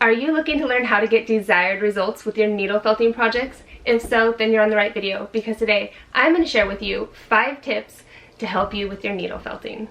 Are you looking to learn how to get desired results with your needle felting projects? If so, then you're on the right video, because today I'm going to share with you 5 tips to help you with your needle felting.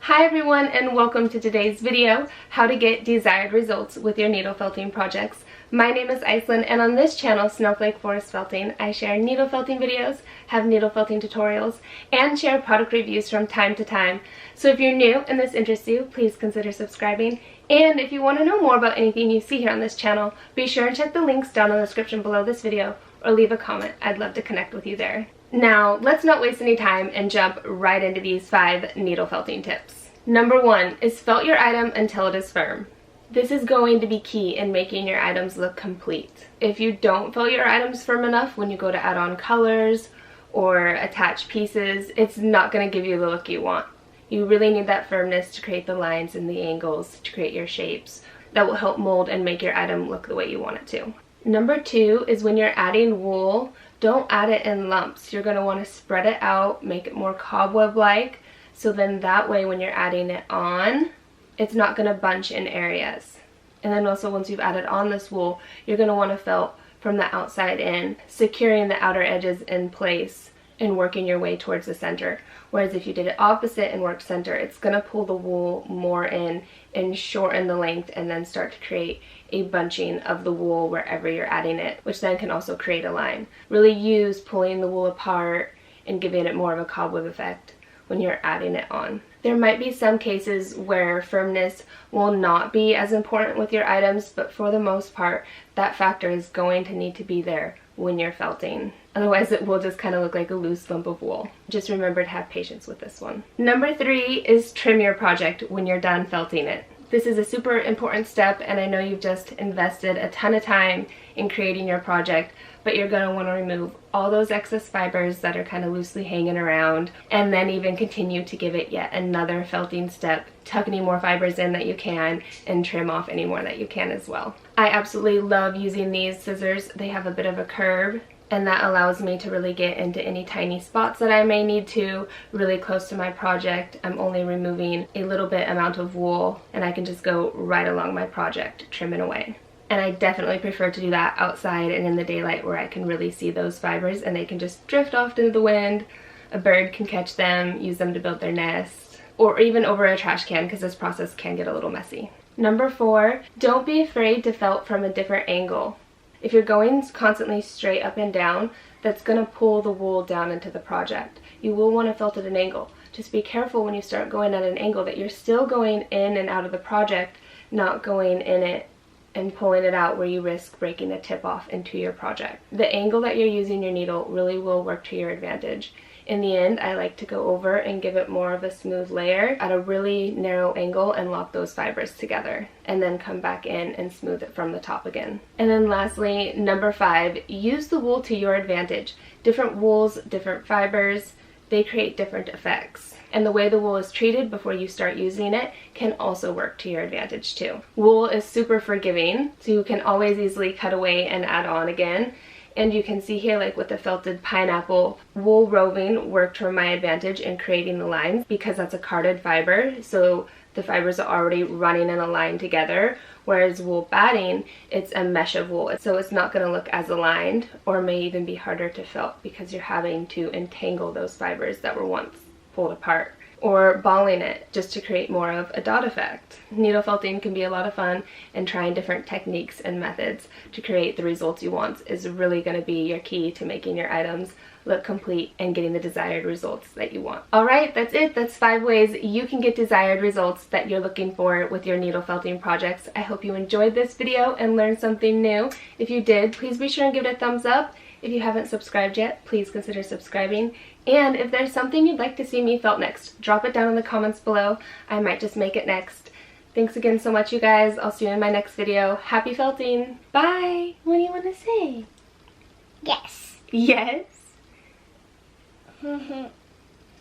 Hi everyone, and welcome to today's video, how to get desired results with your needle felting projects. My name is Iceland, and on this channel, Snowflake Forest Felting, I share needle felting videos, have needle felting tutorials, and share product reviews from time to time. So if you're new and this interests you, please consider subscribing. And if you want to know more about anything you see here on this channel, be sure and check the links down in the description below this video, or leave a comment. I'd love to connect with you there. Now, let's not waste any time and jump right into these 5 needle felting tips. Number 1 is felt your item until it is firm. This is going to be key in making your items look complete. If you don't felt your items firm enough when you go to add on colors or attach pieces, it's not going to give you the look you want. You really need that firmness to create the lines and the angles, to create your shapes that will help mold and make your item look the way you want it to. Number 2 is when you're adding wool, don't add it in lumps. You're going to want to spread it out, make it more cobweb-like, so then that way when you're adding it on, it's not going to bunch in areas. And then also once you've added on this wool, you're going to want to felt from the outside in, securing the outer edges in place and working your way towards the center. Whereas if you did it opposite and worked center, it's going to pull the wool more in and shorten the length and then start to create a bunching of the wool wherever you're adding it, which then can also create a line. Really use pulling the wool apart and giving it more of a cobweb effect when you're adding it on. There might be some cases where firmness will not be as important with your items, but for the most part, that factor is going to need to be there when you're felting. Otherwise, it will just kind of look like a loose lump of wool. Just remember to have patience with this one. Number 3 is trim your project when you're done felting it. This is a super important step, and I know you've just invested a ton of time in creating your project, but you're going to want to remove all those excess fibers that are kind of loosely hanging around, and then even continue to give it yet another felting step. Tuck any more fibers in that you can and trim off any more that you can as well. I absolutely love using these scissors. They have a bit of a curve, and that allows me to really get into any tiny spots that I may need to, really close to my project. I'm only removing a little bit amount of wool, and I can just go right along my project, trimming away. And I definitely prefer to do that outside and in the daylight where I can really see those fibers and they can just drift off into the wind. A bird can catch them, use them to build their nest, or even over a trash can, because this process can get a little messy. Number 4, don't be afraid to felt from a different angle. If you're going constantly straight up and down, that's going to pull the wool down into the project. You will want to felt at an angle. Just be careful when you start going at an angle that you're still going in and out of the project, not going in it and pulling it out where you risk breaking the tip off into your project. The angle that you're using your needle really will work to your advantage. In the end, I like to go over and give it more of a smooth layer at a really narrow angle and lock those fibers together, and then come back in and smooth it from the top again. And then lastly, number 5, use the wool to your advantage. Different wools, different fibers, they create different effects. And the way the wool is treated before you start using it can also work to your advantage too. Wool is super forgiving, so you can always easily cut away and add on again. And you can see here, like with the felted pineapple, wool roving worked for my advantage in creating the lines because that's a carded fiber, so the fibers are already running in a line together. Whereas wool batting, it's a mesh of wool, so it's not going to look as aligned, or may even be harder to felt because you're having to entangle those fibers that were once pulled apart, or balling it just to create more of a dot effect. Needle felting can be a lot of fun, and trying different techniques and methods to create the results you want is really going to be your key to making your items look complete and getting the desired results that you want. Alright, that's it. That's 5 ways you can get desired results that you're looking for with your needle felting projects. I hope you enjoyed this video and learned something new. If you did, please be sure and give it a thumbs up. If you haven't subscribed yet, please consider subscribing. And if there's something you'd like to see me felt next, drop it down in the comments below. I might just make it next. Thanks again so much, you guys. I'll see you in my next video. Happy felting. Bye. What do you want to say? Yes. Yes?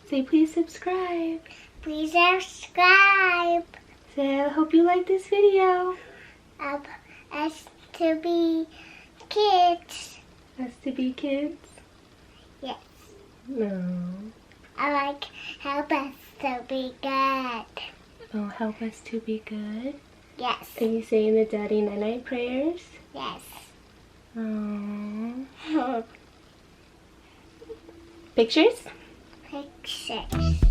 Say please subscribe. Please subscribe. Say I hope you like this video. Us to be kids. us to be kids? Yes. No. I like help us to be good. Oh, help us to be good. Yes. Are you saying the daddy night-night prayers? Yes. Oh. Pictures? Pictures.